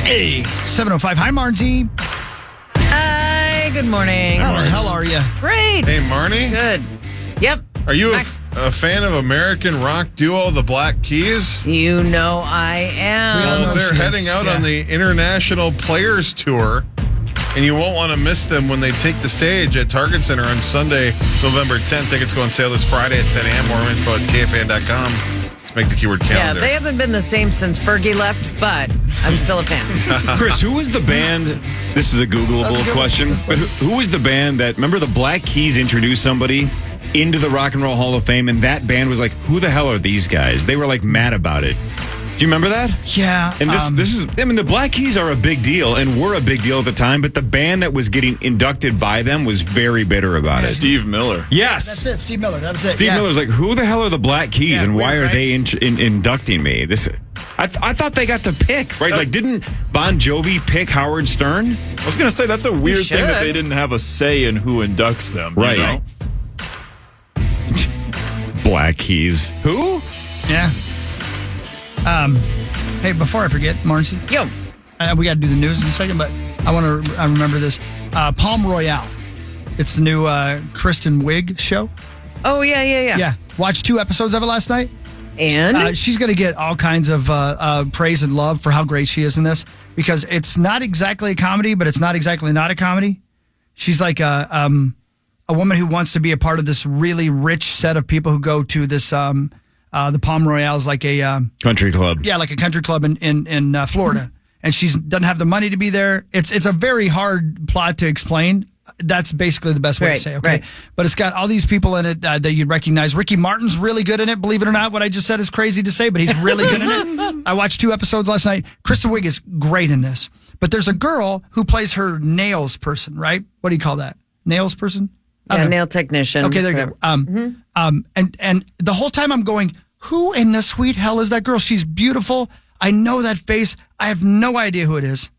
Hey, 7:05. Hi, Margie. Hi, good morning. How the hell are you? Great. Hey, Marnie. Good. Yep. Are you a fan of American rock duo The Black Keys? You know I am. Well, they're heading out on the International Players Tour, and you won't want to miss them when they take the stage at Target Center on Sunday, November 10th. Tickets go on sale this Friday at 10 a.m. More info at KFAN.com. Let's make the keyword calendar. Yeah, they haven't been the same since Fergie left, but I'm still a fan. Chris, who was the band? This is a Googleable question. But who was the band that, remember the Black Keys introduced somebody into the Rock and Roll Hall of Fame, and that band was like, who the hell are these guys? They were like mad about it. Do you remember that? Yeah. And this is, I mean, the Black Keys are a big deal and were a big deal at the time, but the band that was getting inducted by them was very bitter about it. Steve Miller. Yes. That's it, Steve Miller. That was it. Steve Miller's like, who the hell are the Black Keys and why weird, are they inducting me? I thought they got to pick, right? Like, didn't Bon Jovi pick Howard Stern? I was going to say, that's a weird thing that they didn't have a say in who inducts them. Right. You know? Black Keys. Who? Yeah. Hey, before I forget, Marcy. Yo. We got to do the news in a second, but I want to remember this. Palm Royale. It's the new Kristen Wiig show. Oh, yeah. Yeah. Watched 2 episodes of it last night. And? She's going to get all kinds of praise and love for how great she is in this, because it's not exactly a comedy, but it's not exactly not a comedy. She's like a woman who wants to be a part of this really rich set of people who go to this, the Palm Royale is like a... country club. Yeah, like a country club in Florida. And she doesn't have the money to be there. It's a very hard plot to explain. That's basically the best way to say it, okay? Right. But it's got all these people in it that you'd recognize. Ricky Martin's really good in it, believe it or not. What I just said is crazy to say, but he's really good in it. I watched 2 episodes last night. Kristen Wiig is great in this. But there's a girl who plays her nails person, right? What do you call that? Nails person? Yeah, nail technician. Okay, there you go. And the whole time I'm going, who in the sweet hell is that girl? She's beautiful. I know that face. I have no idea who it is.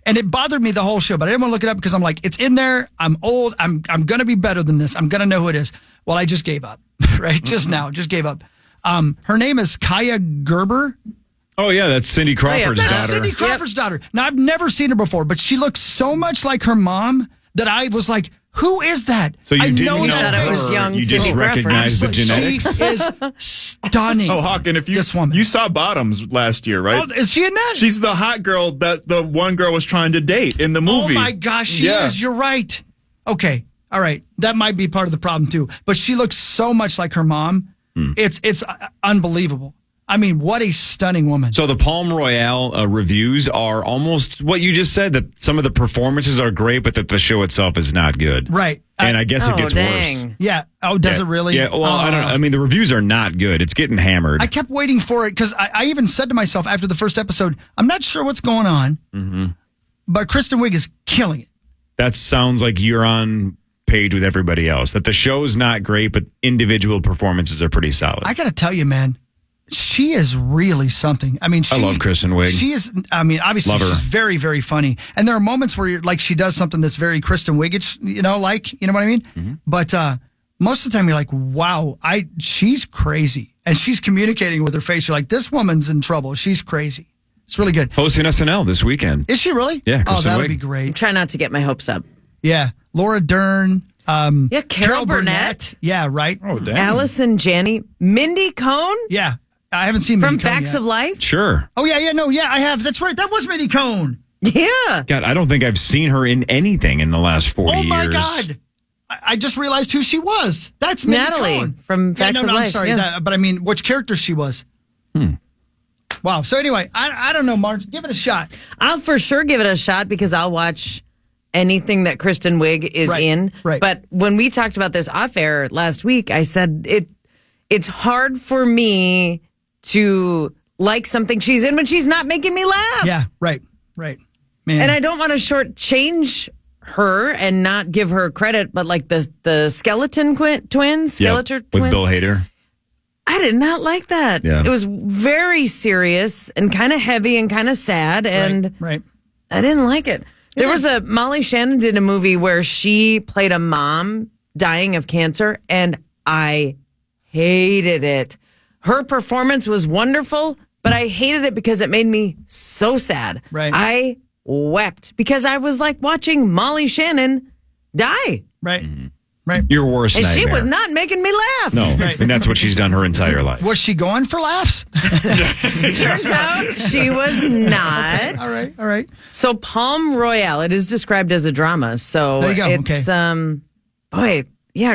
And it bothered me the whole show, but I didn't want to look it up because I'm like, it's in there. I'm old. I'm going to be better than this. I'm going to know who it is. Well, I just gave up, right? Just gave up. Her name is Kaya Gerber. Oh, yeah, that's Cindy Crawford's That's daughter. Cindy Crawford's daughter. Now, I've never seen her before, but she looks so much like her mom that I was like, who is that? So you didn't know that I was her, young you Cindy just Crawford. recognized the genetics? She is stunning. Oh, Hawk, and if this woman. you saw Bottoms last year, right? Oh, is she in that? She's the hot girl that the one girl was trying to date in the movie. Oh my gosh, she is. You're right. Okay. All right. That might be part of the problem too. But she looks so much like her mom. It's unbelievable. I mean, what a stunning woman. So the Palm Royale reviews are almost what you just said, that some of the performances are great, but that the show itself is not good. Right. And I guess it gets worse. Yeah. Oh, does it really? Yeah. Well, I don't know. I mean, the reviews are not good. It's getting hammered. I kept waiting for it because I even said to myself after the first episode, I'm not sure what's going on, but Kristen Wiig is killing it. That sounds like you're on page with everybody else, that the show's not great, but individual performances are pretty solid. I got to tell you, man. She is really something. I mean, I love Kristen Wiig. She is, I mean, obviously she's very, very funny. And there are moments where she does something that's very Kristen Wiig-ish, you know what I mean? Mm-hmm. But most of the time you're like, wow, she's crazy. And she's communicating with her face. You're like, this woman's in trouble. She's crazy. It's really good. Hosting SNL this weekend. Is she really? Yeah, Kristen that'll Wiig. be great. Try not to get my hopes up. Yeah. Laura Dern. Carol Burnett. Yeah, right. Oh, damn. Allison Janney. Mindy Cohn. Yeah. I haven't seen From Mindy Cohn Facts yet. of Life? Sure. Oh, yeah, I have. That's right. That was Mindy Cohn. Yeah. God, I don't think I've seen her in anything in the last 40 years. Oh, my God. I just realized who she was. That's Mindy Natalie Cohn. from Facts of Life. I'm sorry. Yeah. But I mean, which character she was. Wow. So anyway, I don't know, Marge. Give it a shot. I'll for sure give it a shot because I'll watch anything that Kristen Wiig is in. Right. But when we talked about this off air last week, I said it's hard for me to like something she's in when she's not making me laugh. Yeah, right. Man. And I don't want to shortchange her and not give her credit, but like the Skeleton twins, Skeletor with twin. Bill Hader. I did not like that. Yeah. It was very serious and kind of heavy and kind of sad, and right. I didn't like it. There was Molly Shannon did a movie where she played a mom dying of cancer, and I hated it. Her performance was wonderful, but I hated it because it made me so sad. Right. I wept because I was like watching Molly Shannon die. Right. Right. Your worst And nightmare. she was not making me laugh. No, and that's what she's done her entire life. Was she going for laughs? Turns out she was not. All right. So Palm Royale, it is described as a drama. So There you go. it's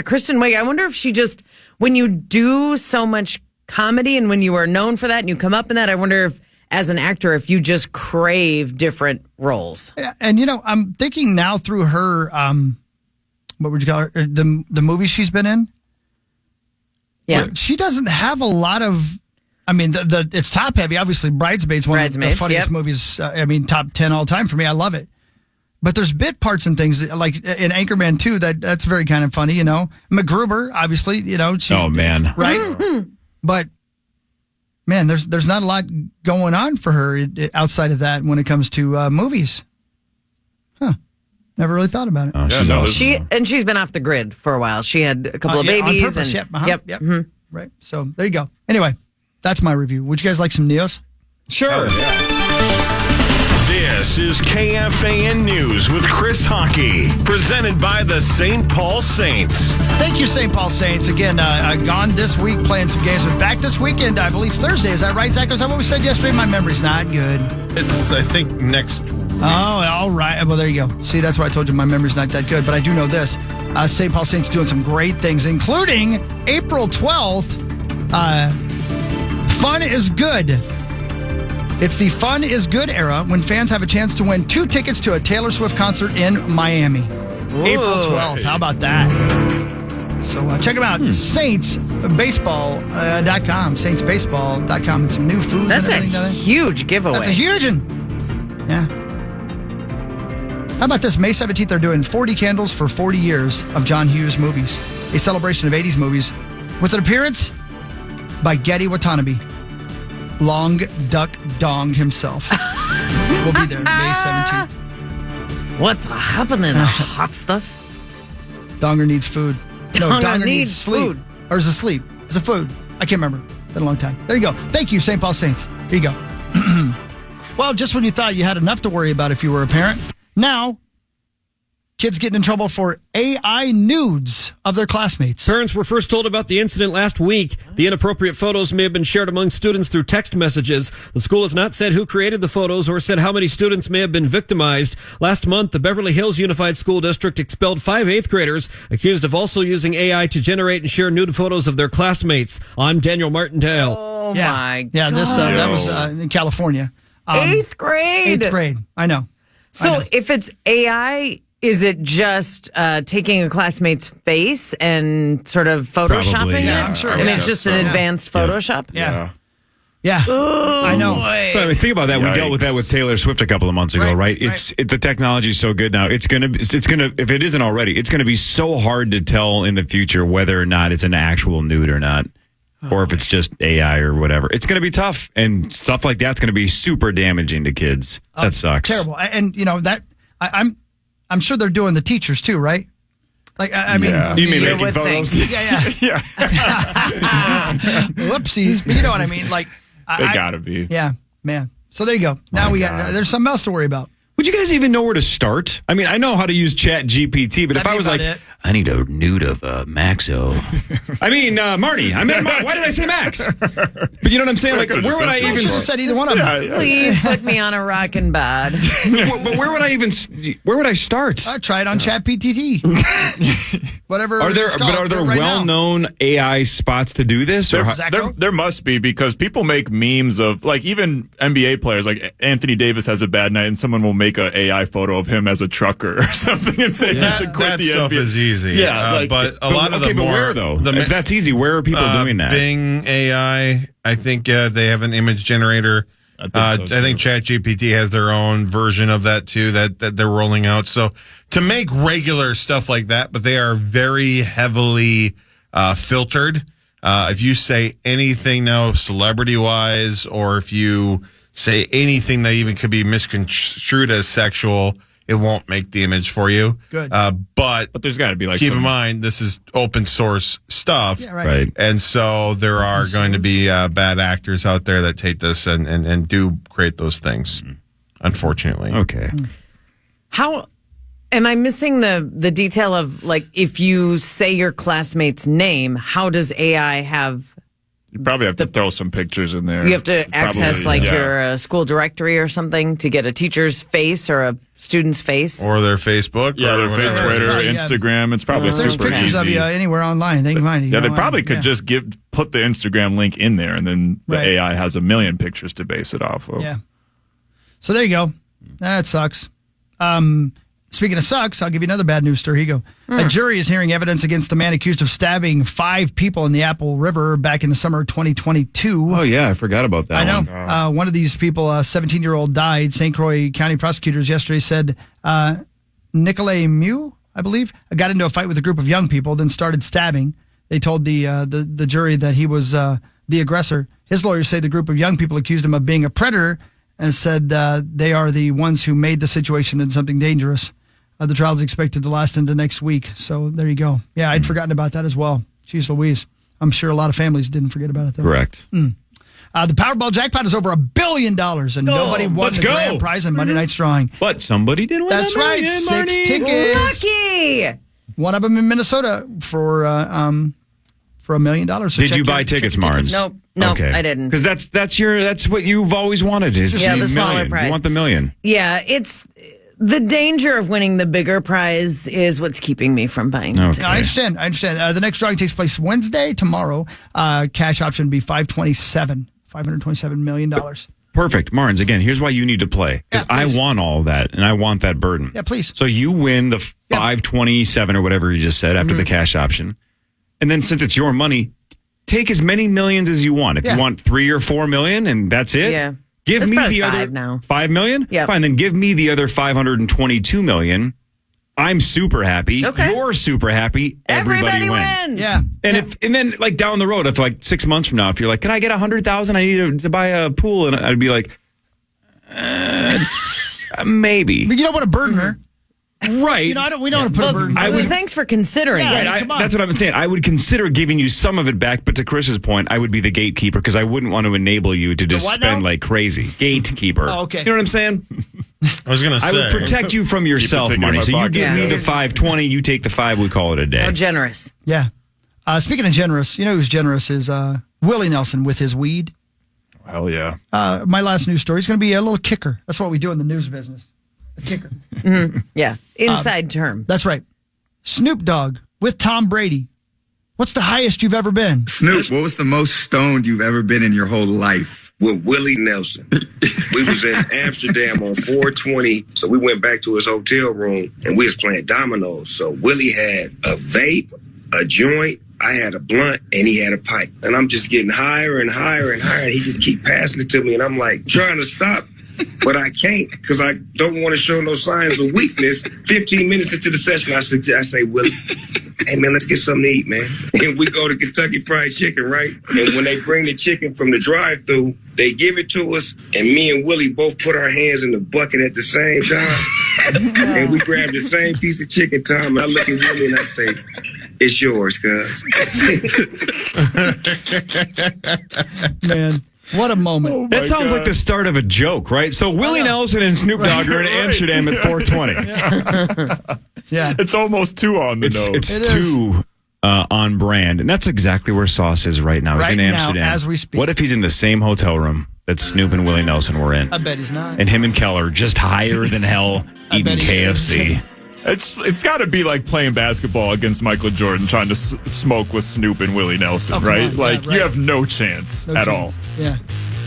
Kristen Wiig. I wonder if she just, when you do so much comedy and when you are known for that and you come up in that, I wonder if as an actor, if you just crave different roles. Yeah, and I'm thinking now through her what would you call her? The movies she's been in? Yeah. She doesn't have a lot of, it's top heavy. Obviously, Bridesmaids, one of the funniest movies. Top 10 all time for me. I love it. But there's bit parts and things like in Anchorman 2 that's very kind of funny, MacGruber, obviously, Oh, man. Right? But, man, there's not a lot going on for her outside of that when it comes to movies. Huh. Never really thought about it. Oh, she's awesome. She's been off the grid for a while. She had a couple of babies. On purpose, and, Yep. Mm-hmm. Right. So there you go. Anyway, that's my review. Would you guys like some news? Sure. This is KFAN News with Chris Hockey, presented by the St. Paul Saints. Thank you, St. Paul Saints. Again, gone this week, playing some games, but back this weekend, I believe Thursday. Is that right, Zach? Is that what we said yesterday? My memory's not good. It's, I think, next. Oh, all right. Well, there you go. See, that's why I told you my memory's not that good. But I do know this. St. Paul Saints doing some great things, including April 12th. Fun is Good. It's the Fun is Good era when fans have a chance to win 2 tickets to a Taylor Swift concert in Miami. Ooh. April 12th. How about that? So check them out. SaintsBaseball.com. SaintsBaseball.com. And some new food. That's a huge giveaway. That's a huge one. Yeah. How about this? May 17th, they're doing 40 candles for 40 years of John Hughes movies. A celebration of 80s movies with an appearance by Geddy Watanabe. Long Duck Dong himself will be there May 17th. What's happening, hot stuff? Donger needs food. No, Donger needs sleep. Food. Or is it sleep? Is it food? I can't remember. Been a long time. There you go. Thank you, St. Paul Saints. Here you go. Well, just when you thought you had enough to worry about if you were a parent, now kids getting in trouble for AI nudes of their classmates. Parents were first told about the incident last week. The inappropriate photos may have been shared among students through text messages. The school has not said who created the photos or said how many students may have been victimized. Last month, the Beverly Hills Unified School District expelled 5 8th graders accused of also using AI to generate and share nude photos of their classmates. I'm Daniel Martindale. Oh, my God. Yeah, that was in California. 8th grade. 8th grade. I know. So if it's AI, is it just taking a classmate's face and sort of photoshopping Probably, yeah, it? I'm sure. And Yeah. it's just an advanced Photoshop? Yeah. I know. But think about that. We dealt with that with Taylor Swift a couple of months ago, right? The technology is so good now. It's gonna if it isn't already, it's gonna be so hard to tell in the future whether or not it's an actual nude or not. Or if it's just AI or whatever. It's going to be tough. And stuff like that's going to be super damaging to kids. That sucks. Terrible. And, that I'm sure they're doing the teachers too, right? Like, I mean. You mean You making would photos? think. Yeah. Whoopsies. But you know what I mean? Like, They gotta be. Yeah, man. So there you go. Now there's something else to worry about. Would you guys even know where to start? I mean, I know how to use Chat GPT, but if I was like, I need a nude of Maxo. I mean, Marty. I meant Marty. Why did I say Max? But you know what I'm saying? Like, where would I even? You should have said either one of them. Please put me on a rockin' bod. But where would I even? Where would I start? Try it on Chat GPT. Whatever. Are there right well-known AI spots to do this? Or There must be, because people make memes of, like, even NBA players, like Anthony Davis has a bad night and someone will make an AI photo of him as a trucker or something and say he should quit that the stuff NBA. is easy. Yeah, but a lot of the more. where though? If that's easy, where are people doing that? Bing AI. I think they have an image generator. I think ChatGPT has their own version of that too that they're rolling out. So to make regular stuff like that, but they are very heavily filtered. If you say anything now, celebrity wise, or if you say anything that even could be misconstrued as sexual, it won't make the image for you. Good. But there's got to be like keep in mind, this is open source stuff. Yeah, Right. And so there are going to be bad actors out there that take this and do create those things, unfortunately. Okay. How am I missing the detail of, like, if you say your classmate's name, how does AI have? You probably have to throw some pictures in there. You have to access your school directory or something to get a teacher's face or a student's face, Or their Facebook. Yeah, or their whatever. Twitter, Probably, yeah. Instagram. It's probably There's super pictures easy. of you anywhere online. They can find you. Yeah, they know, probably could yeah. just put the Instagram link in there, and then the Right. AI has a million pictures to base it off of. Yeah. So there you go. That sucks. Speaking of sucks, I'll give you another bad news story. Here you go. A jury is hearing evidence against the man accused of stabbing 5 people in the Apple River back in the summer of 2022. Oh, yeah. I forgot about that I know. one. One of these people, a 17-year-old, died. St. Croix County prosecutors yesterday said Nicolay Mew, I believe, got into a fight with a group of young people, then started stabbing. They told the jury that he was the aggressor. His lawyers say the group of young people accused him of being a predator and said they are the ones who made the situation into something dangerous. The trial is expected to last into next week. So there you go. Yeah, I'd forgotten about that as well. Jeez Louise. I'm sure a lot of families didn't forget about it, though. Correct. The Powerball jackpot is over $1 billion, and nobody won let's the go. grand prize in Monday night's drawing. But somebody did win. That's that right, million, 6 Marty. tickets. Lucky. One of them in Minnesota for $1 million. So Did check you buy your tickets, tickets. Marnes? Nope, I didn't. Because that's what you've always wanted is Yeah, the smaller million. prize. You want the million. Yeah, it's the danger of winning the bigger prize is what's keeping me from buying. Okay. No, I understand. The next drawing takes place Wednesday, tomorrow. Cash option would be $527 million. Perfect. Marnes, again, here's why you need to play. Because Yeah, I please. want all that, and I want that burden. Yeah, please. So you win the 527 or whatever you just said after the cash option. And then since it's your money, take as many millions as you want. If Yeah. you want 3 or 4 million and that's it, Yeah. give That's me probably the other 5 now. 5 million? Yep. Fine, then give me the other 522 million. I'm super happy. Okay. You're super happy. Everybody wins. wins. Yeah. And then like down the road, if like 6 months from now, if you're like, can I get 100,000? I need to buy a pool, and I'd be like, maybe. But you don't want to burden her. Right. We don't want to put a burden on her. Thanks for considering Yeah, it. right. Come on. That's what I'm saying. I would consider giving you some of it back, but to Chris's point, I would be the gatekeeper because I wouldn't want to enable you to just what spend now? like crazy. Gatekeeper. Oh, okay. You know what I'm saying? I was going to say. I would protect you from yourself, ticket in Marty. my So you pocket. give me Yeah. the 520, you take the 5, we call it a day. How generous. Yeah. Speaking of generous, you know who's generous is Willie Nelson with his weed. Hell yeah. My last news story is going to be a little kicker. That's what we do in the news business. A kicker. Yeah. Inside term. That's right. Snoop Dogg with Tom Brady. What's the highest you've ever been? Snoop, what was the most stoned you've ever been in your whole life? With Willie Nelson. We was in Amsterdam on 420, so we went back to his hotel room and we was playing dominoes. So Willie had a vape, a joint, I had a blunt, and he had a pipe. And I'm just getting higher and higher and higher, and he just keep passing it to me, and I'm like trying to stop, but I can't because I don't want to show no signs of weakness. 15 minutes into the session, I say, Willie, hey, man, let's get something to eat, man. And we go to Kentucky Fried Chicken, right? And when they bring the chicken from the drive-thru, they give it to us, and me and Willie both put our hands in the bucket at the same time. And we grab the same piece of chicken, Tom, and I look at Willie and I say, it's yours, cuz. Man, what a moment. That sounds like the start of a joke, right? So Willie Nelson and Snoop Dogg are in Amsterdam at 420. Yeah. It's almost too on the nose. It's It is. too on brand. And that's exactly where Sauce is right now. He's Right in now, Amsterdam. as we speak. What if he's in the same hotel room that Snoop and Willie Nelson were in? I bet he's not. And him and Keller just higher than hell eating bet he is. KFC. It's got to be like playing basketball against Michael Jordan, trying to smoke with Snoop and Willie Nelson, come right? on. Like Yeah, right. you have no chance No at chance. all. Yeah.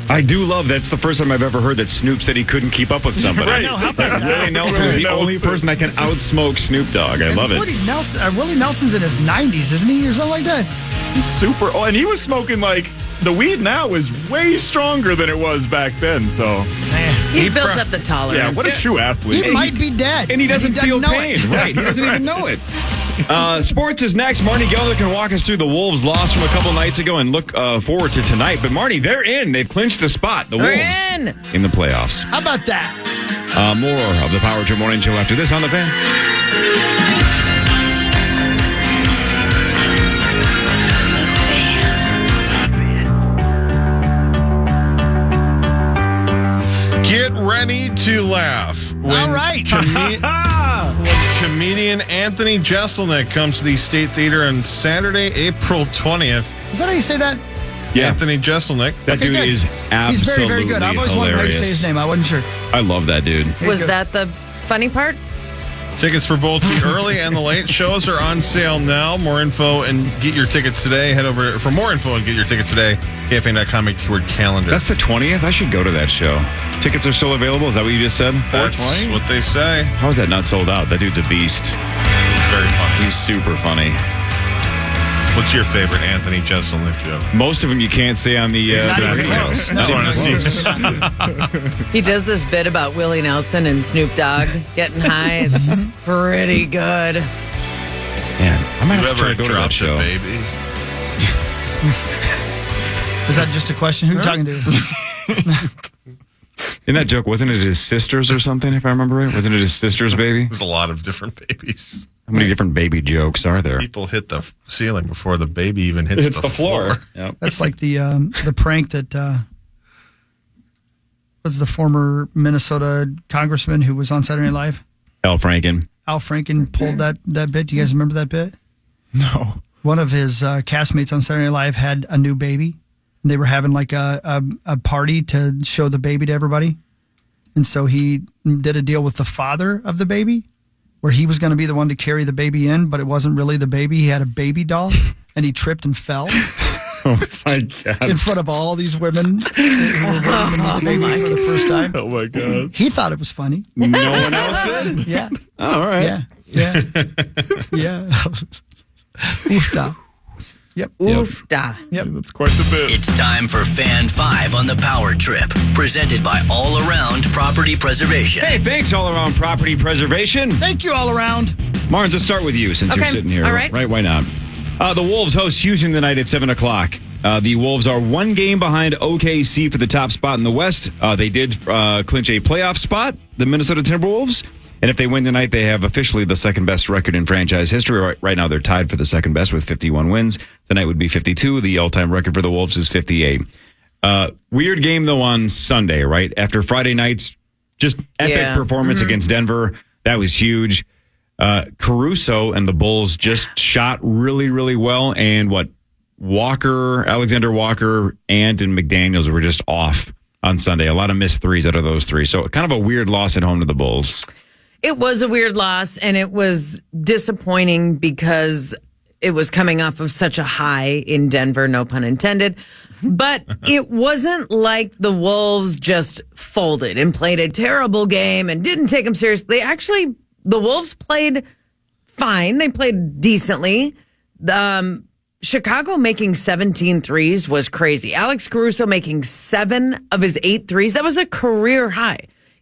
I do love that's the first time I've ever heard that Snoop said he couldn't keep up with somebody. Right. No, how about that? Willie Nelson is Willie the only Nelson. person that can outsmoke Snoop Dogg. I love it. Willie Nelson's in his 90s, isn't he? Or something like that. He's super. Oh, and he was smoking like the weed now is way stronger than it was back then. So Man. He's built up the tolerance. yeah, what a true athlete. He might be dead. And he doesn't feel know pain. it. Right. He doesn't even know it. Sports is next. Marty Geller can walk us through the Wolves' loss from a couple nights ago and look forward to tonight. But Marty, they're in. They've clinched a spot. The We're Wolves in. the playoffs. How about that? More of the Power Trip Morning Show after this on the Fan. Get ready to laugh. All right. When comedian Anthony Jeselnik comes to the State Theater on Saturday, April 20th. Is that how you say that? Yeah. Anthony Jeselnik. That dude good. is absolutely He's very, very good. I've always wondered how you say his name. I wasn't sure. I love that dude. Was that the funny part? Tickets for both the early and the late shows are on sale now. More info and get your tickets today. Head over for more info and get your tickets today. KFAN.com, keyword calendar. That's the 20th? I should go to that show. Tickets are still available? Is that what you just said? That's what they say. How is that not sold out? That dude's a beast. Very funny. He's super funny. What's your favorite Anthony Jeselnik joke? Most of them you can't say on the radio. close. That's what I see. He does this bit about Willie Nelson and Snoop Dogg getting high. It's pretty good. Man, I might have to try to go to that dropped show. a baby? Is that just a question? Who are you talking to? In that joke, wasn't it his sister's or something, if I remember right? Wasn't it his sister's baby? There's a lot of different babies. How many different baby jokes are there? People hit the ceiling before the baby even hits the floor. Yep. That's like the prank that was the former Minnesota congressman who was on Saturday Night Live. Al Franken. Al Franken pulled that bit. Do you guys remember that bit? No. One of his castmates on Saturday Night Live had a new baby, and they were having like a party to show the baby to everybody. And so he did a deal with the father of the baby, where he was going to be the one to carry the baby in, but it wasn't really the baby. He had a baby doll, and he tripped and fell Oh, my God. in front of all these women who were waiting to meet the baby for the first time. Oh, my God. He thought it was funny. No one else did? Yeah. Oh, all right. Yeah. Yeah. Yeah. Oofda. Yep. Oofda. Yep. That's quite the bit. It's time for Fan 5 on the Power Trip, presented by All Around Property Preservation. Hey, thanks, All Around Property Preservation. Thank you all around. Marnes, let's start with you since you're Okay. sitting here. All right. Why not? The Wolves host Houston tonight at 7 o'clock. The Wolves are one game behind OKC for the top spot in the West. They did clinch a playoff spot, the Minnesota Timberwolves. And if they win tonight, they have officially the second best record in franchise history. Right now, they're tied for the second best with 51 wins. Tonight would be 52. The all-time record for the Wolves is 58. Weird game, though, on Sunday, right? After Friday night's just epic performance against Denver. That was huge. Caruso and the Bulls just shot really, really well. And Alexander Walker, Ant, and McDaniels were just off on Sunday. A lot of missed threes out of those three. So kind of a weird loss at home to the Bulls. It was a weird loss, and it was disappointing because it was coming off of such a high in Denver, no pun intended. But it wasn't like the Wolves just folded and played a terrible game and didn't take them seriously. The Wolves played fine. They played decently. Chicago making 17 threes was crazy. Alex Caruso making 7 of his 8 threes. That was a career high.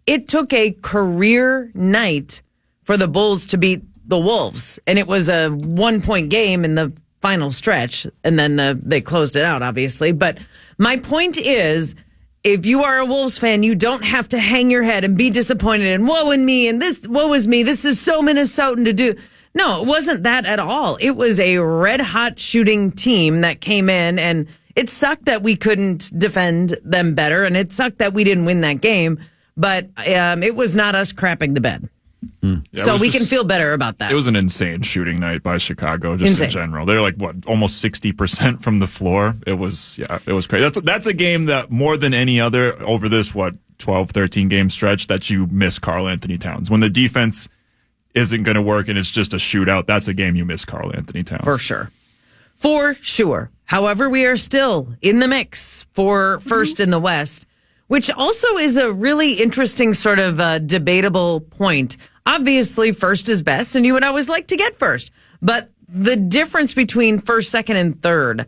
It took a career night for the Bulls to beat the Wolves, and it was a 1-point game in the final stretch, and then they closed it out, obviously. But my point is, if you are a Wolves fan, you don't have to hang your head and be disappointed and woe is me and this woe is me. This is so Minnesotan to do. No, it wasn't that at all. It was a red hot shooting team that came in, and it sucked that we couldn't defend them better, and it sucked that we didn't win that game. But it was not us crapping the bed. Yeah, so we can feel better about that. It was an insane shooting night by Chicago, just in general. They're like, almost 60% from the floor. It was crazy. That's a game that more than any other over this, 12, 13 game stretch that you miss Karl Anthony Towns. When the defense isn't going to work and it's just a shootout, that's a game you miss Karl Anthony Towns. For sure. For sure. However, we are still in the mix for first in the West, which also is a really interesting sort of debatable point. Obviously, first is best, and you would always like to get first. But the difference between first, second, and third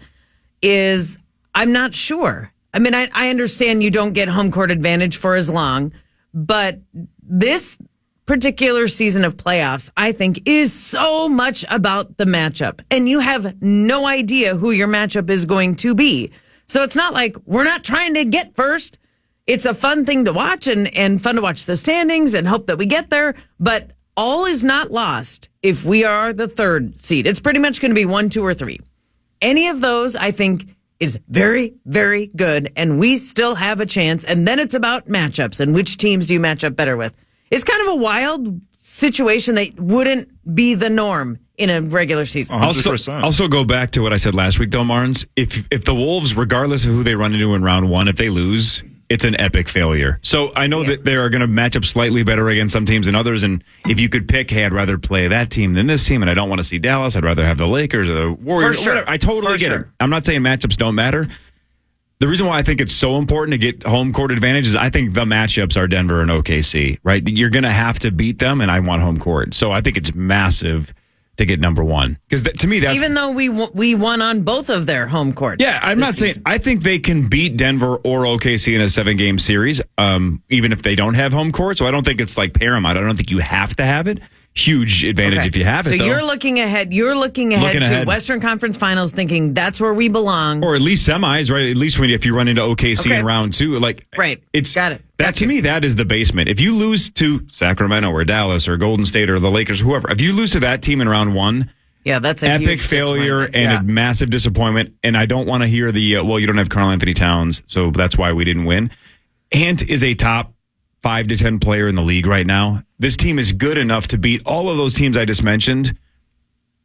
is I'm not sure. I mean, I understand you don't get home court advantage for as long, but this particular season of playoffs, I think, is so much about the matchup. And you have no idea who your matchup is going to be. So it's not like we're not trying to get first. it's a fun thing to watch and fun to watch the standings and hope that we get there. But all is not lost if we are the third seed. It's pretty much going to be 1, 2, or 3. Any of those, I think, is very, very good, and we still have a chance. And then it's about matchups and which teams do you match up better with. It's kind of a wild situation that wouldn't be the norm in a regular season. 100%. Also go back to what I said last week, though, Marnes. If the Wolves, regardless of who they run into in round 1, if they lose, it's an epic failure. So I know that they are going to match up slightly better against some teams than others. And if you could pick, hey, I'd rather play that team than this team, and I don't want to see Dallas. I'd rather have the Lakers or the Warriors. For sure. Whatever. I totally get it. I'm not saying matchups don't matter. The reason why I think it's so important to get home court advantage is I think the matchups are Denver and OKC, right? You're going to have to beat them, and I want home court. So I think it's massive to get number 1. Because to me, that's... Even though we won on both of their home courts. Yeah, I'm not saying... I think they can beat Denver or OKC in a 7-game series, even if they don't have home court. So I don't think it's like paramount. I don't think you have to have it. Huge advantage if you have it, so though. you're looking ahead to Western Conference Finals thinking that's where we belong. Or at least semis, right? At least if you run into OKC in round 2. Right. Got it. To me, that is the basement. If you lose to Sacramento or Dallas or Golden State or the Lakers, whoever, if you lose to that team in round 1, that's a epic huge failure and a massive disappointment. And I don't want to hear the, you don't have Karl Anthony Towns, so that's why we didn't win. Ant is a top 5 to 10 player in the league right now. This team is good enough to beat all of those teams I just mentioned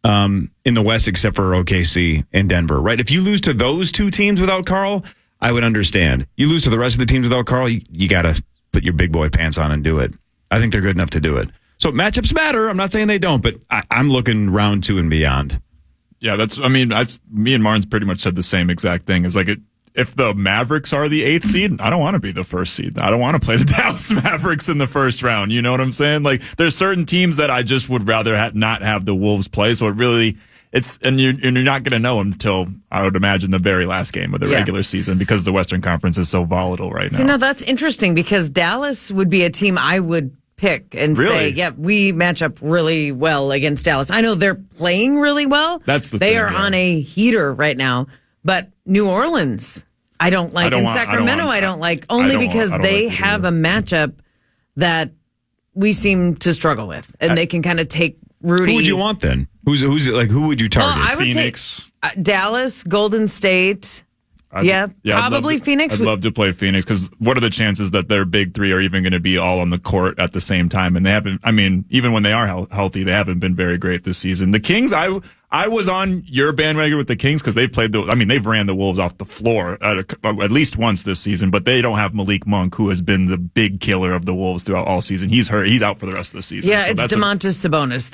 in the West, except for OKC and Denver, right? If you lose to those 2 teams without Karl, I would understand. You lose to the rest of the teams without Karl, you got to put your big boy pants on and do it. I think they're good enough to do it. So matchups matter. I'm not saying they don't, but I'm looking round 2 and beyond. Yeah, me and Marnes pretty much said the same exact thing. It's like if the Mavericks are the 8th seed, I don't want to be the 1st seed. I don't want to play the Dallas Mavericks in the first round. You know what I'm saying? Like, there's certain teams that I just would rather not have the Wolves play. So you're not going to know until, I would imagine, the very last game of the regular season because the Western Conference is so volatile right now. So, no, that's interesting because Dallas would be a team I would pick and say, we match up really well against Dallas. I know they're playing really well. That's the thing. They are yeah. on a heater right now. But New Orleans, I don't like. And Sacramento, I don't like. Only because they have a matchup that we seem to struggle with. And they can kind of take Rudy. Who would you want then? Who would you target? Well, I would Phoenix. Take Dallas, Golden State. Probably Phoenix. I'd love to play Phoenix because what are the chances that their big 3 are even going to be all on the court at the same time? And they haven't, even when they are healthy, they haven't been very great this season. The Kings, I was on your bandwagon with the Kings because they've they've ran the Wolves off the floor at least once this season, but they don't have Malik Monk, who has been the big killer of the Wolves throughout all season. He's hurt. He's out for the rest of the season. Yeah, so it's Domantas Sabonis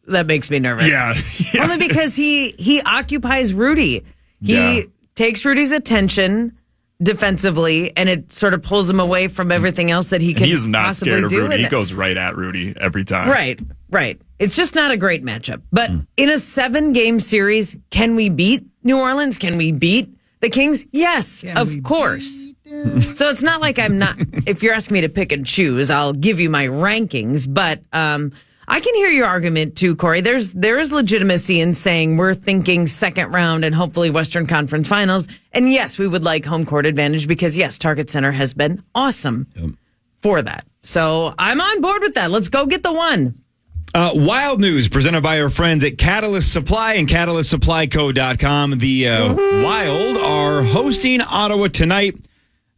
that makes me nervous. Yeah. Only because he occupies Rudy. He takes Rudy's attention defensively, and it sort of pulls him away from everything else that he can He's not possibly scared of do. Rudy. He goes right at Rudy every time. Right. It's just not a great matchup. But in a 7-game series, can we beat New Orleans? Can we beat the Kings? Yes, of course. So it's not like I'm not, if you're asking me to pick and choose, I'll give you my rankings, but I can hear your argument too, Corey. There is legitimacy in saying we're thinking second round and hopefully Western Conference Finals. And yes, we would like home court advantage because yes, Target Center has been awesome for that. So I'm on board with that. Let's go get the one. Wild news presented by our friends at Catalyst Supply and CatalystSupplyCo.com. The Wild are hosting Ottawa tonight.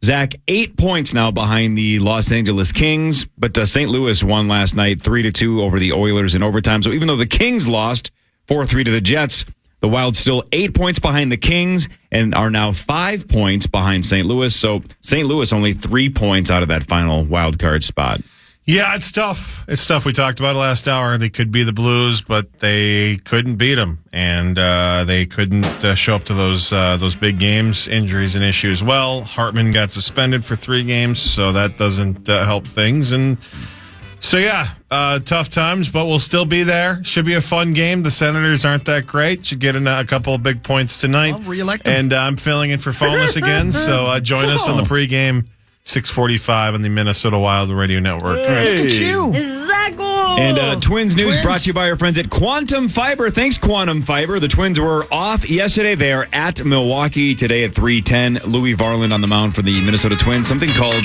Zach, 8 points now behind the Los Angeles Kings, but St. Louis won last night 3-2 over the Oilers in overtime. So even though the Kings lost 4-3 to the Jets, the Wild still 8 points behind the Kings and are now 5 points behind St. Louis. So St. Louis only 3 points out of that final wild card spot. Yeah, it's tough. It's tough. We talked about it last hour. They could be the Blues, but they couldn't beat them, and they couldn't show up to those big games. Injuries an issue as well. Hartman got suspended for 3 games, so that doesn't help things. And so, tough times, but we'll still be there. Should be a fun game. The Senators aren't that great. Should get a couple of big points tonight. I'll re-elect them. And I'm filling in for Fomus again, so join us on the pregame. 6:45 on the Minnesota Wild Radio Network. Hey. Look at you. Zago! And Twins news brought to you by our friends at Quantum Fiber. Thanks, Quantum Fiber. The Twins were off yesterday. They are at Milwaukee today at 3:10. Louis Varland on the mound for the Minnesota Twins. Something called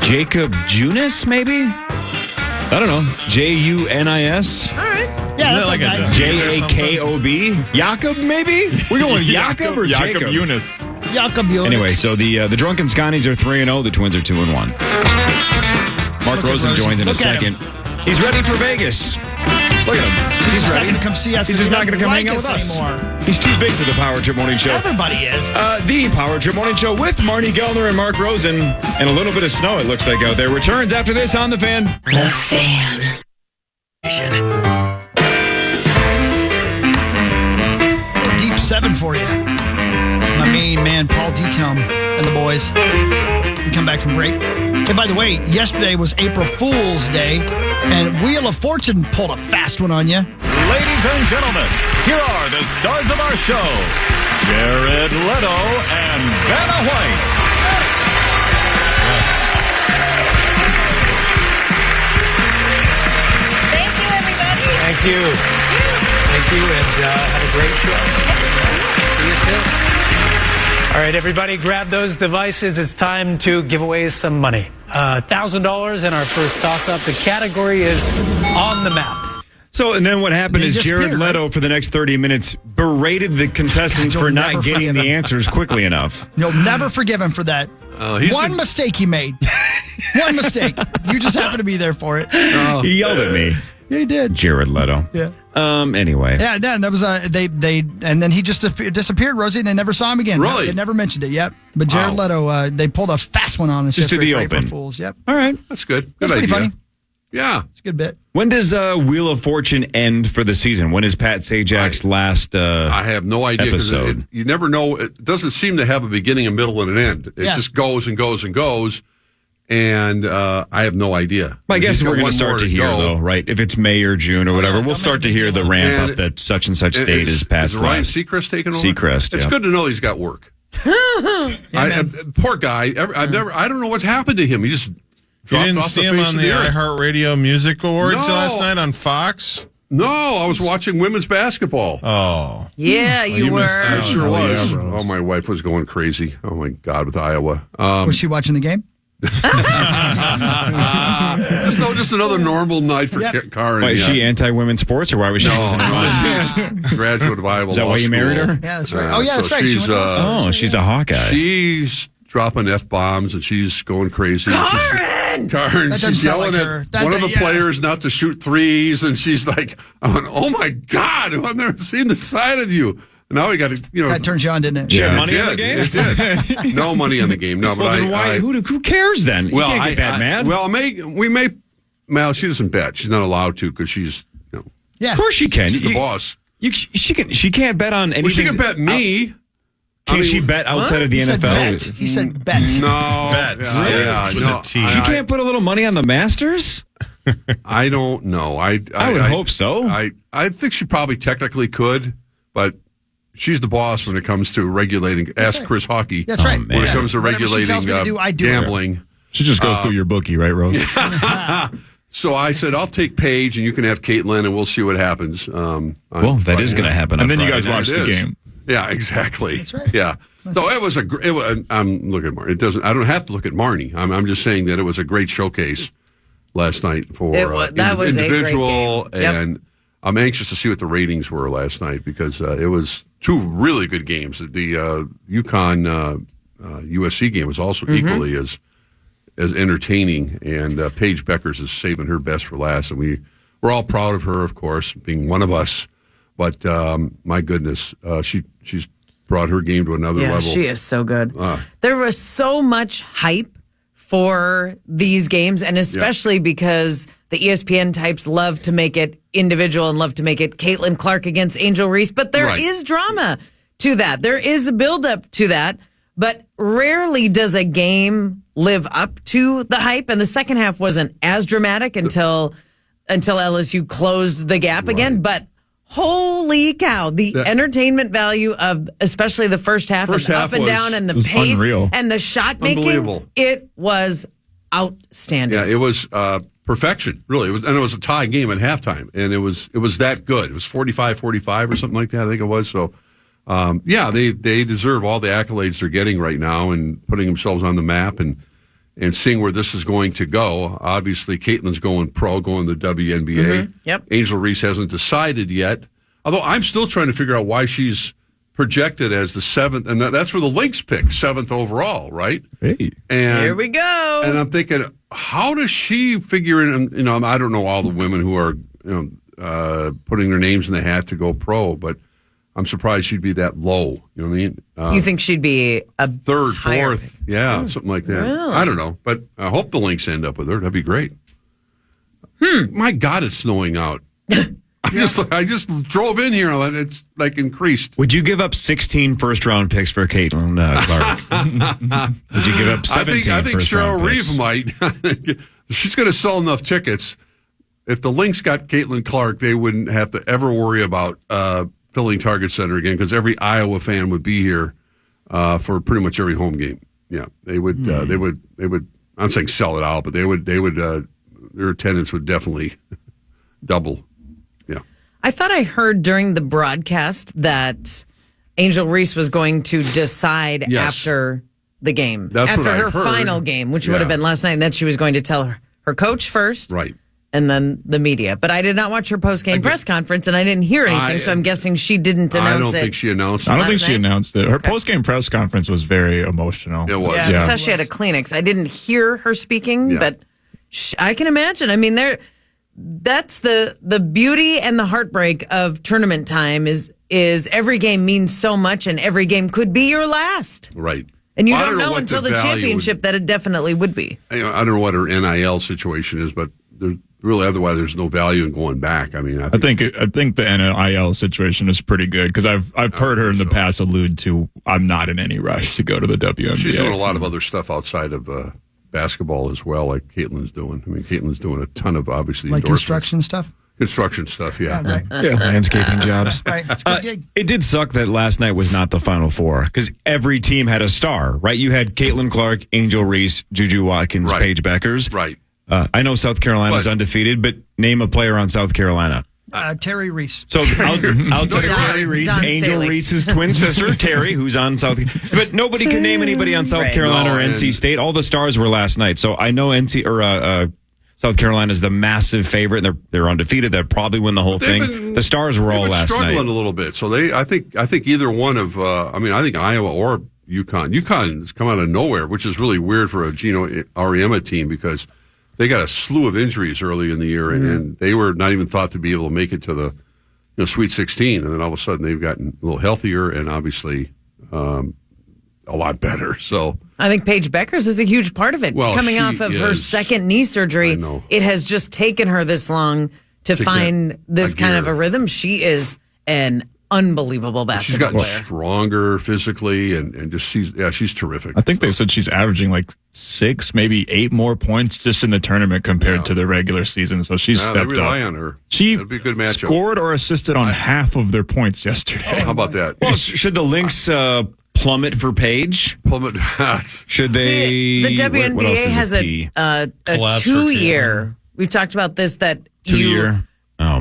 Jacob Junis, maybe? I don't know. Junis? All right. Yeah, that's like a Jakob? Jakob, maybe? We're going with Jakob or Jacob? Jakob Eunice. Jakob Eunice. Anyway, so the Drunken Scotties are 3-0. The Twins are 2-1. Mark Rosen joins in a second. He's ready for Vegas. Look at him. He's ready. not going to come see us. He's just not going to come like hang out with us anymore. He's too big for the Power Trip Morning Show. Everybody is. The Power Trip Morning Show with Marnie Gellner and Mark Rosen. And a little bit of snow, it looks like, out there. Returns after this on The Fan. The Fan. A deep 7 for you. My main man, Paul Detelm, and the boys. We come back from break. Hey, by the way, yesterday was April Fool's Day, and Wheel of Fortune pulled a fast one on you. Ladies and gentlemen, here are the stars of our show, Jared Leto and Vanna White. Thank you, everybody. Thank you. Thank you, and have a great show. See you soon. All right, everybody, grab those devices. It's time to give away some money. $1,000 in our first toss-up. The category is On the Map. So, and then what happened is Jared Leto, for the next 30 minutes, berated the contestants for not getting the answers quickly enough. You'll never forgive him for that. One mistake he made. One mistake. You just happened to be there for it. He yelled at me. Yeah, he did. Jared Leto. Yeah. Anyway. Yeah, then that was they and then he just disappeared, Rosie, and they never saw him again. Really? They never mentioned it. Yep. But Jared Leto, they pulled a fast one on us Just to the for open. April Fools. Yep. All right. That's good. Good That's pretty idea. funny. Yeah. It's a good bit. When does Wheel of Fortune end for the season? When is Pat Sajak's last I have no idea because episode? you never know. It doesn't seem to have a beginning, a middle, and an end. It just goes and goes and goes. And I have no idea. I guess we're going to start to hear, though, right? If it's May or June or whatever, we'll start to hear the ramp up that such and such date is Pat's Is Ryan last. Seacrest taking over? Seacrest, It's yeah. good to know he's got work. Poor guy. I don't know what happened to him. He just You dropped didn't off see the him face on of the the earth. iHeartRadio Music Awards No. last night on Fox? No, I was watching women's basketball. Oh. Yeah, you were. I sure Oh, was. yeah, Oh, my wife was going crazy. Oh, my God, with Iowa. Was she watching the game? Just another normal night for Karen. Why, is she anti-women's sports, or why was she losing her mind? She's graduate of Iowa Is that Law why you married School. her? Yeah, that's right. Oh, yeah, that's right. She She's, went to law school. She's a Hawkeye. She's dropping F-bombs and she's going crazy. Karen, That doesn't she's sound yelling like her. at one of the players not to shoot threes, and she's like, I went, "Oh my God, I've never seen the side of you." Now we got to, That turns you on, didn't it? Yeah. it Money did. on the game? It did. No money on the game. No, but Well, then why? Who cares then? You can't get that mad. Well, Well, she doesn't bet. She's not allowed to because she's, Yeah. Of course she can. she's the boss. She can't bet on anything. Well, she can bet me. Can she bet outside of the He NFL? said bet. He said bet. No. Bet. Yeah, With no. a T. She can't put a little money on the Masters? I don't know. I would hope so. I think she probably technically could, but she's the boss when it comes to regulating. Ask Chris Hockey. That's right. When it comes to Whatever she regulating tells me to do, I do. gambling. She just goes through your bookie, right, Rose? So I said, I'll take Paige and you can have Caitlin and we'll see what happens. Well, that is going to happen. And then you Friday guys watch It the is. game. Yeah, exactly. That's right. Yeah. So it was I'm looking at Marnie. It doesn't. I don't have to look at Marnie. I'm just saying that it was a great showcase last night for That was a great individual, game. Yep. and I'm anxious to see what the ratings were last night because it was two really good games. The UConn USC game was also equally as entertaining, and Paige Beckers is saving her best for last, and we're all proud of her, of course, being one of us. But my goodness, she's brought her game to another level. She is so good. There was so much hype for these games, and especially because the ESPN types love to make it individual and love to make it Caitlin Clark against Angel Reese. But there is drama to that. There is a buildup to that. But rarely does a game live up to the hype. And the second half wasn't as dramatic until LSU closed the gap again. But holy cow, the entertainment value of especially the first half and half up and was- down and the was pace unreal. and the shot making, Unbelievable. it was outstanding. Yeah, it was. perfection, really. It was a tie game at halftime, and it was that good. It was 45-45 or something like that, I think it was. So, they deserve all the accolades they're getting right now and putting themselves on the map and seeing where this is going to go. Obviously, Caitlin's going pro, going to the WNBA. Mm-hmm. Yep. Angel Reese hasn't decided yet, although I'm still trying to figure out why she's projected as the 7th, and that's where the Lynx pick 7th overall, right? Hey. And here we go. And I'm thinking, how does she figure in? I don't know all the women who are putting their names in the hat to go pro, but I'm surprised she'd be that low. You know what I mean? You think she'd be a 3rd, higher 4th, something like that. Really? I don't know, but I hope the Lynx end up with her. That'd be great. My God, it's snowing out. I just drove in here and it's like increased. Would you give up 16 first-round picks for Caitlin Clark? Would you give up 17 I think Cheryl first-round Reeve picks? might. She's going to sell enough tickets. If the Lynx got Caitlin Clark, they wouldn't have to ever worry about filling Target Center again because every Iowa fan would be here for pretty much every home game. Yeah, they would. They would. I'm saying sell it out, but they would. Their attendance would definitely double. Yeah. I thought I heard during the broadcast that Angel Reese was going to decide after the game, after her final game, which would have been last night, and that she was going to tell her coach first, right, and then the media. But I did not watch her post-game press conference, and I didn't hear anything, so I'm guessing she didn't announce it. I don't think she announced it. I don't think she announced it. Her post-game press conference was very emotional. It was. Yeah, so she had a Kleenex. I didn't hear her speaking, but I can imagine. I mean, that's the beauty and the heartbreak of tournament time is every game means so much, and every game could be your last. Right. And you don't know until the championship that it definitely would be. I don't know what her NIL situation is, but really otherwise there's no value in going back. I mean, I think the NIL situation is pretty good because I've heard her in the past allude to I'm not in any rush to go to the WNBA. She's doing a lot of other stuff outside of basketball as well, like Caitlin's doing. I mean, Caitlin's doing a ton of obviously like construction stuff. Construction stuff, yeah. Right. Yeah, landscaping jobs. Right, it's a good gig. It did suck that last night was not the Final Four because every team had a star, right? You had Caitlin Clark, Angel Reese, Juju Watkins, Paige Beckers. Right. I know South Carolina's undefeated, but name a player on South Carolina. Terry Reese. So outside of Terry Reese, Don Angel Staley. Reese's twin sister, Terry, who's on South. But nobody can name anybody on South Carolina or NC State. All the stars were last night. So I know South Carolina's the massive favorite. They're undefeated. They'll probably win the whole thing. The stars were all last struggling night. a little bit. So I think either one of I think Iowa or UConn. UConn's come out of nowhere, which is really weird for a Gino Auriemma team because they got a slew of injuries early in the year, and they were not even thought to be able to make it to the Sweet 16. And then all of a sudden they've gotten a little healthier and obviously a lot better. So I think Paige Beckers is a huge part of it. Well, Coming off of her second knee surgery, it has just taken her this long to find this kind of a rhythm. She is an unbelievable basketball She's gotten player. stronger physically and just she's terrific. I think they said she's averaging like 6, maybe 8 more points just in the tournament compared to the regular season. So she's stepped they rely up. on her. She That'd be a good matchup. scored or assisted on half of their points yesterday. How about that? Well, should the Lynx plummet for Paige? Plummet. Should they? See, the WNBA what else is has it? a Collapse 2-year. We've talked about this that 2-year.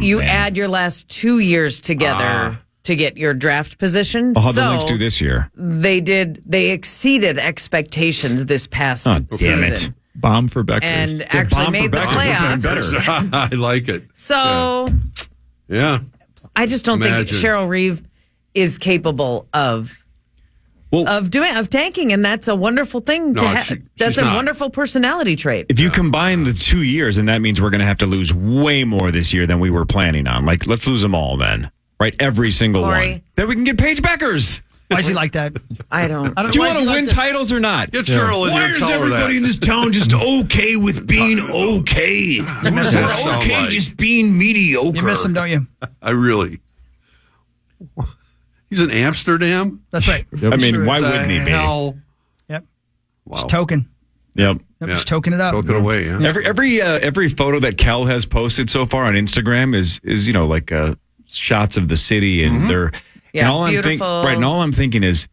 you add your last 2 years together to get your draft position. How the Lynx do this year? They exceeded expectations this past season. Damn it. Bomb for Beckers. And actually made the playoffs. I like it. So Yeah. I just don't think Cheryl Reeve is capable of tanking, and that's a wonderful thing to have. That's a wonderful personality trait. If you combine the 2 years, then that means we're going to have to lose way more this year than we were planning on. Like, let's lose them all then. Right? Every single one. Then we can get Paige Beckers. Why is he like that? I don't. Do you want to win titles or not? Get Cheryl in Why here and is tell her everybody that. in this town just okay with being okay? We're okay just being mediocre. You miss him, don't you? I really. He's in Amsterdam? That's right. I mean, why wouldn't he be? Hell? Yep. Wow. Just token. Yep. Just token it up. Token away, yeah. Every photo that Kel has posted so far on Instagram is like shots of the city and they're Yeah, and all beautiful. And all I'm thinking is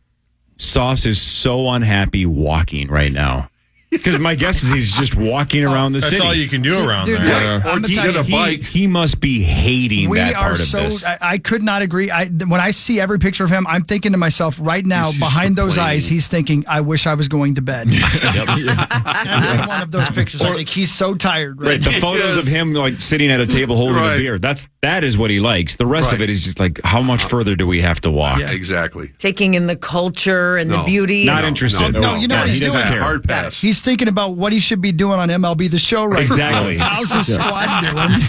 Sauce is so unhappy walking right now. Because my guess is he's just walking around the city. That's all you can do around dude, there. I'm Or he get a bike. He must be hating that part of this. I could not agree. When I see every picture of him, I'm thinking to myself right now, He's behind those complaining. eyes, he's thinking, I wish I was going to bed. Every one of those pictures, I think he's so tired. Right, the photos of him like sitting at a table holding Right. a beer. That is what he likes. The rest of Right. it is just like, how much further do we have to walk? Yeah, exactly. Taking in the culture and the No. beauty. Not interested. No, you know what he's he doesn't doing? care. Hard pass. He's thinking about what he should be doing on MLB The Show right Exactly. now. How's the squad doing?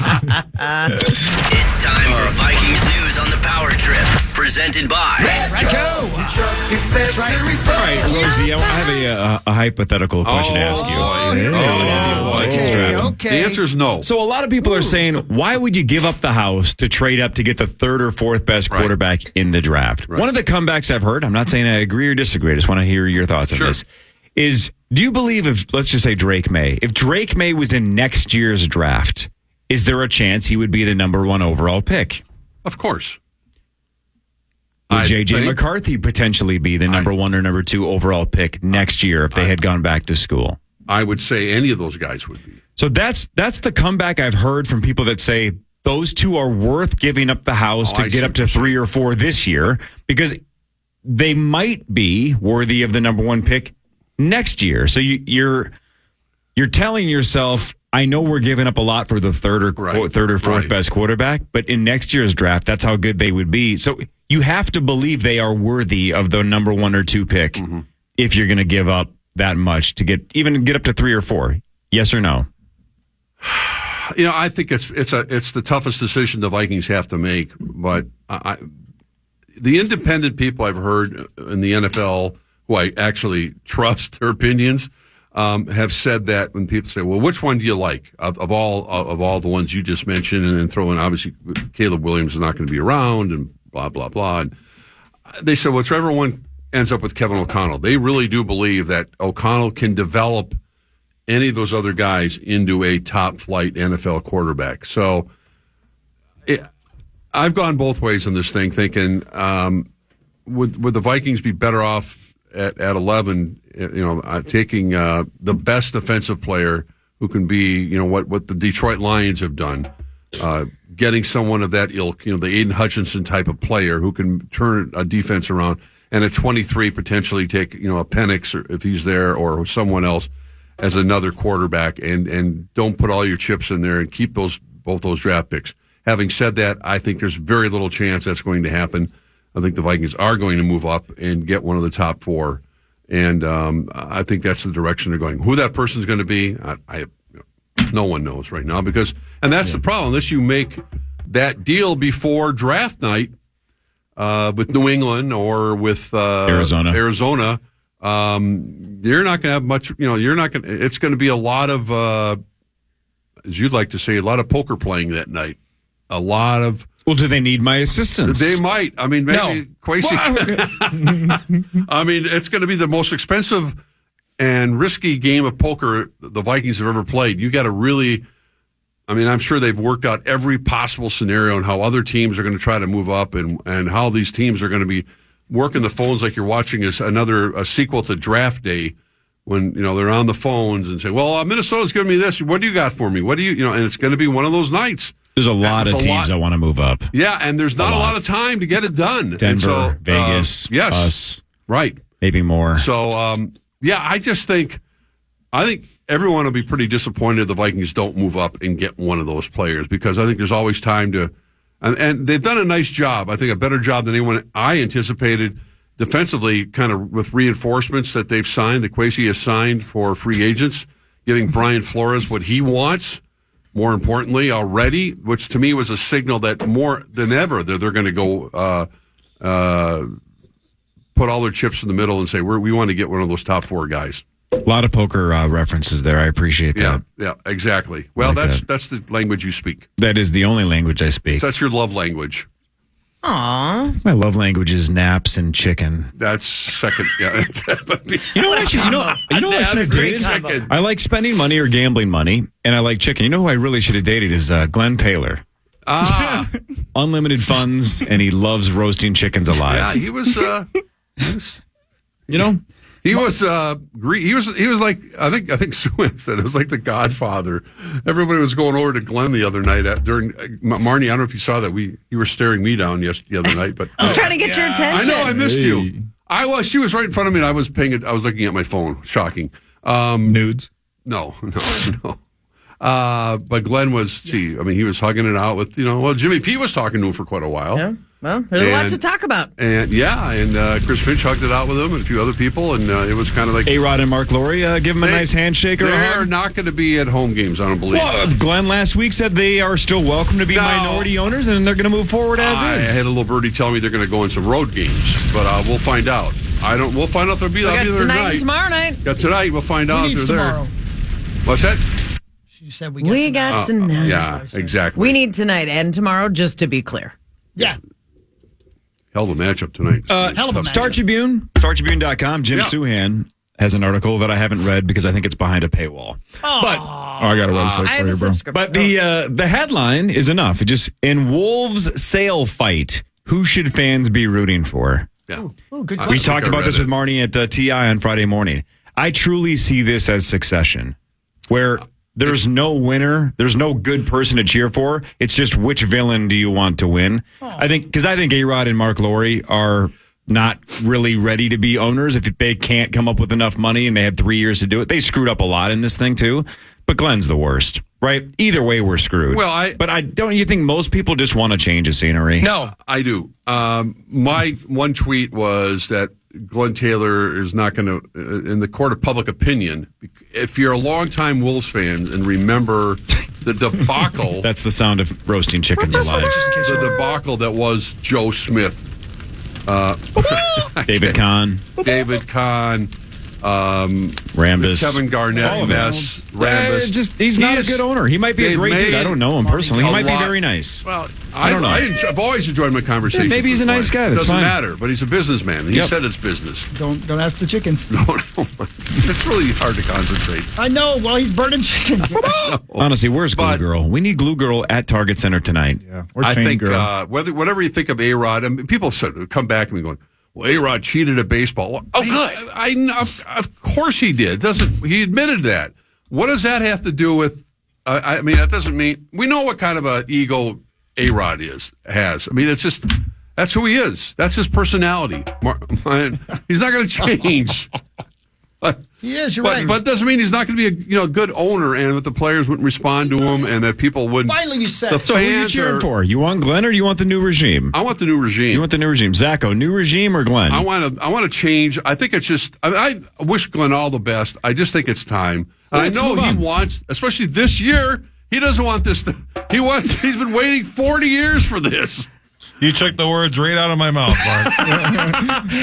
It's time for Vikings news on the Power Trip, presented by All right, Rosie, I have a hypothetical question to ask you. Okay. The answer is no. So a lot of people are saying, why would you give up the house to trade up to get the third or fourth best quarterback in the draft? Right. One of the comebacks I've heard, I'm not saying I agree or disagree, I just want to hear your thoughts on this, is do you believe if, let's just say if Drake May was in next year's draft, is there a chance he would be the number 1 overall pick? Of course. Would I J.J. think- McCarthy potentially be the number 1 or number 2 overall pick next year if they had gone back to school? I would say any of those guys would be. So that's the comeback I've heard from people that say those two are worth giving up the house to get up to 3 or 4 this year because they might be worthy of the number 1 pick next year. So you're telling yourself, I know we're giving up a lot for the third or fourth best quarterback, but in next year's draft, that's how good they would be. So you have to believe they are worthy of the number 1 or 2 pick if you're going to give up that much to get up to 3 or 4. Yes or no? You know, I think it's the toughest decision the Vikings have to make. But the independent people I've heard in the NFL, who I actually trust their opinions, have said that when people say, "Well, which one do you like of all the ones you just mentioned?" and then throw in obviously Caleb Williams is not going to be around and blah blah blah. And they said, "Well, whichever one ends up with Kevin O'Connell." They really do believe that O'Connell can develop any of those other guys into a top-flight NFL quarterback. So I've gone both ways in this thing, thinking would the Vikings be better off at 11, taking the best defensive player who can be, what the Detroit Lions have done, getting someone of that ilk, the Aiden Hutchinson type of player who can turn a defense around, and at 23 potentially take, a Penix or if he's there or someone else as another quarterback, and don't put all your chips in there and keep both those draft picks. Having said that, I think there's very little chance that's going to happen. I think the Vikings are going to move up and get one of the top 4, and I think that's the direction they're going. Who that person's going to be, no one knows right now and that's the problem. Unless you make that deal before draft night with New England or with Arizona. You're not going to have much, it's going to be a lot of, as you'd like to say, a lot of poker playing that night. A lot of. Well, do they need my assistance? They might. I mean, maybe No. Kwesi. I mean, it's going to be the most expensive and risky game of poker the Vikings have ever played. You got to really, I'm sure they've worked out every possible scenario and how other teams are going to try to move up and how these teams are going to be working the phones like you're watching a sequel to Draft Day when, they're on the phones and say, well, Minnesota's giving me this. What do you got for me? What do you, and it's going to be one of those nights. There's a lot of teams that want to move up. Yeah, and there's not a lot of time to get it done. Denver, and so, Vegas, yes, us. Right. Maybe more. So, I think everyone will be pretty disappointed if the Vikings don't move up and get one of those players because I think there's always time to, and they've done a nice job. I think a better job than anyone I anticipated defensively, kind of with reinforcements that they've signed, that Kwesi has signed for free agents, giving Brian Flores what he wants. More importantly, already, which to me was a signal that more than ever that they're going to go put all their chips in the middle and say we want to get one of those top 4 guys. A lot of poker references there. I appreciate that. Yeah, exactly. Well, that's the language you speak. That is the only language I speak. So that's your love language. Aww. My love language is naps and chicken. That's second. Yeah. You know what I should? You know what I should have dated? I like spending money or gambling money, and I like chicken. You know who I really should have dated is Glenn Taylor. Unlimited funds, and he loves roasting chickens alive. Yeah, he was. He was like I think Sue said it was like the Godfather. Everybody was going over to Glenn the other night during Marnie. I don't know if you saw that you were staring me down the other night, but I'm trying to get your attention. I know I missed you. She was right in front of me, and I was looking at my phone. Shocking. Nudes? No. But Glenn was. He was hugging it out with Jimmy P was talking to him for quite a while. Yeah. Well, there's a lot to talk about. And Chris Finch hugged it out with him and a few other people, and it was kind of like A-Rod and Mark Laurie give him a nice handshake. They are not going to be at home games, I don't believe. Well, Glenn last week said they are still welcome to be minority owners, and they're going to move forward as is. I had a little birdie tell me they're going to go in some road games, but we'll find out. We'll find out if they'll be there tonight and tomorrow night. Yeah, tonight we'll find out if they're tomorrow. there. What's that? She said we got tonight. Yeah, exactly. We need tonight and tomorrow, just to be clear. Yeah. Hell of a matchup tonight. Hell of a Star matchup. Tribune, StarTribune.com. Jim Suhan has an article that I haven't read because I think it's behind a paywall. But I got a website I have for a you, bro. subscription. But the headline is enough. It just in Wolves sale fight, who should fans be rooting for? Yeah. Oh, good We question. talked about this with Marnie at TI on Friday morning. I truly see this as Succession, where there's no winner, there's no good person to cheer for. It's just which villain do you want to win? I think A-Rod and Mark Laurie are not really ready to be owners if they can't come up with enough money and they have 3 years to do it. They screwed up a lot in this thing too. But Glenn's the worst, right? Either way, we're screwed. Don't you think most people just want to change the scenery? No, I do. My one tweet was that Glenn Taylor is not going to, in the court of public opinion, if you're a longtime Wolves fan and remember the debacle. That's the sound of roasting chicken you like. The debacle that was Joe Smith. David Kahn. Rambus. Kevin Garnett mess. Rambus. He's not a good owner. He might be a great dude. I don't know him personally. He might be very nice. Well, I don't know. I've always enjoyed my conversations. Yeah, maybe he's a nice guy. That's doesn't fine. matter, but he's a businessman. And he said it's business. Don't ask the chickens. No. It's really hard to concentrate. I know. Well, he's burning chickens. Honestly, where's Glue Girl? We need Glue Girl at Target Center tonight. Yeah, I think whatever you think of A-Rod, people come back and be going, well, A-Rod cheated at baseball. Well, good. Of course he did. He admitted that. What does that have to do with? That doesn't mean we know what kind of an ego A-Rod has. It's just that's who he is. That's his personality. He's not going to change. He is. You're right. But it doesn't mean he's not going to be a good owner, and that the players wouldn't respond to him, and that people wouldn't. Finally, you said. So who are you cheering for? You want Glenn or do you want the new regime? I want the new regime. You want the new regime, Zacho? New regime or Glenn? I want to change. I think it's just. I wish Glenn all the best. I just think it's time. And I know he wants, especially this year. He doesn't want this. He's been waiting 40 years for this. You took the words right out of my mouth,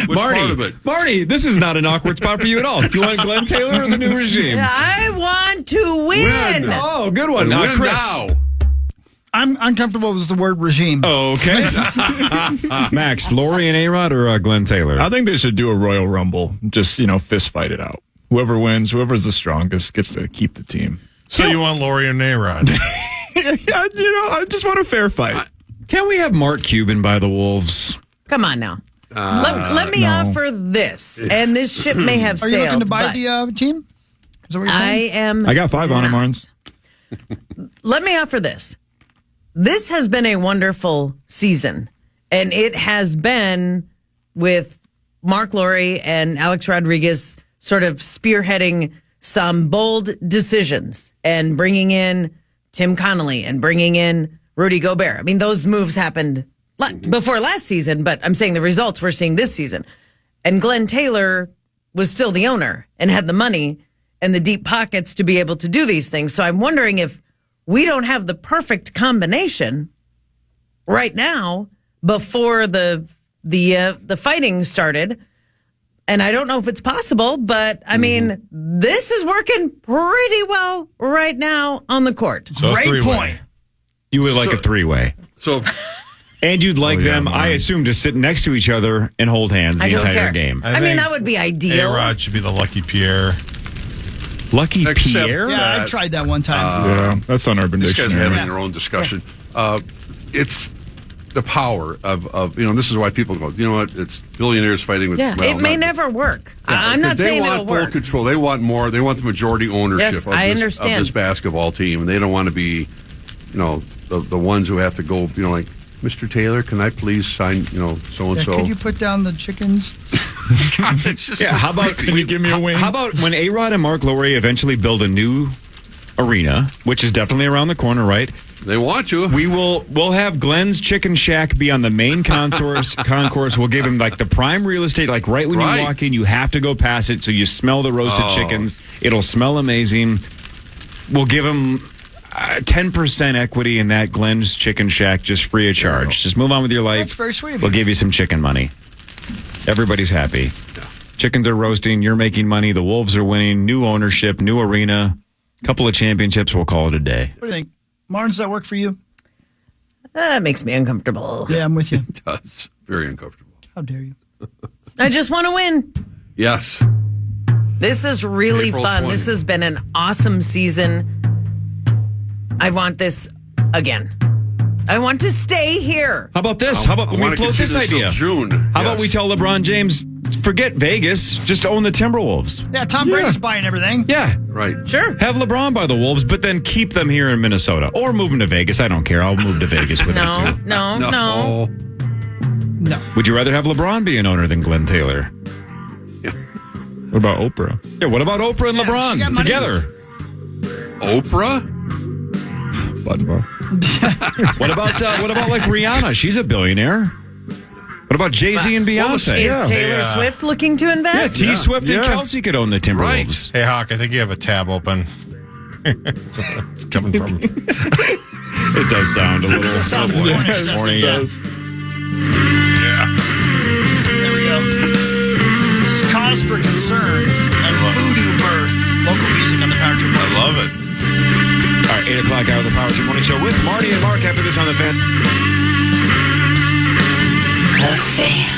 Mark. Marty, this is not an awkward spot for you at all. Do you want Glenn Taylor or the new regime? I want to win. Oh, good one. Win Chris. now. I'm uncomfortable with the word regime. Okay. Max, Laurie and A-Rod or Glenn Taylor? I think they should do a Royal Rumble. Just, fist fight it out. Whoever wins, whoever's the strongest gets to keep the team. So you want Laurie and A-Rod? Yeah, I just want a fair fight. Can we have Mark Cuban by the Wolves? Come on now. Let me offer this, and this ship may have Are sailed. you looking to buy the team? Is that what you're saying? I got 5 on him, Arns. Let me offer this. This has been a wonderful season, and it has been with Mark Laurie and Alex Rodriguez sort of spearheading some bold decisions and bringing in Tim Connolly and bringing in Rudy Gobert. Those moves happened before last season, but I'm saying the results we're seeing this season. And Glenn Taylor was still the owner and had the money and the deep pockets to be able to do these things. So I'm wondering if we don't have the perfect combination right now before the fighting started. And I don't know if it's possible, but this is working pretty well right now on the court. So Great point. You would like a three-way. And you'd like them, I assume, to sit next to each other and hold hands the entire game. I mean, that would be ideal. A-Rod should be the Lucky Pierre. Lucky Pierre? Yeah, I tried that one time. Yeah, that's on Urban These guys are Dictionary. having their own discussion. the power of this is why people go, you know what, it's billionaires fighting with. Yeah, well, it may never work. I'm not saying it'll work. They want full control. They want more. They want the majority ownership Yes, of this basketball team, and they don't want to be, the ones who have to go, like, Mr. Taylor, can I please sign, so and so? Could you put down the chickens? God, it's just how about can you give me a wing? How about when A-Rod and Mark Lowry eventually build a new arena, which is definitely around the corner, right? They want to. We'll have Glenn's Chicken Shack be on the main concourse. We'll give him like the prime real estate, like right when you walk in, you have to go past it, so you smell the roasted chickens. It'll smell amazing. We'll give him 10% equity in that Glenn's Chicken Shack, just free of charge. Just move on with your life. That's very sweet. We'll give you some chicken money. Everybody's happy. Yeah. Chickens are roasting. You're making money. The Wolves are winning. New ownership, new arena, couple of championships. We'll call it a day. What do you think? Martin, does that work for you? That makes me uncomfortable. Yeah, I'm with you. It does. Very uncomfortable. How dare you? I just want to win. Yes. This is really April fun. 20. This has been an awesome season. I want this again. I want to stay here. How about this? How about we float this idea? June. How about we tell LeBron James, forget Vegas, just own the Timberwolves? Yeah, Tom Brady's buying everything. Yeah. Right. Sure. Have LeBron buy the Wolves, but then keep them here in Minnesota. Or move them to Vegas. I don't care. I'll move to Vegas with you too. No. Would you rather have LeBron be an owner than Glenn Taylor? Yeah. What about Oprah? Yeah, what about Oprah and LeBron together? Oprah? What about like Rihanna? She's a billionaire. What about Jay-Z and Beyonce? Is Taylor Swift looking to invest? Yeah, Swift and Kelsey could own the Timberwolves. Hey, Hawk, I think you have a tab open. It's coming from... It does sound a little morning. Yeah. There we go. This is Cause for Concern and Voodoo Birth. Local music on the Power Trip. I love it. All right, 8 o'clock hour of the Power Trip Morning Show with Marty and Mark after this on the Fan. The Fan.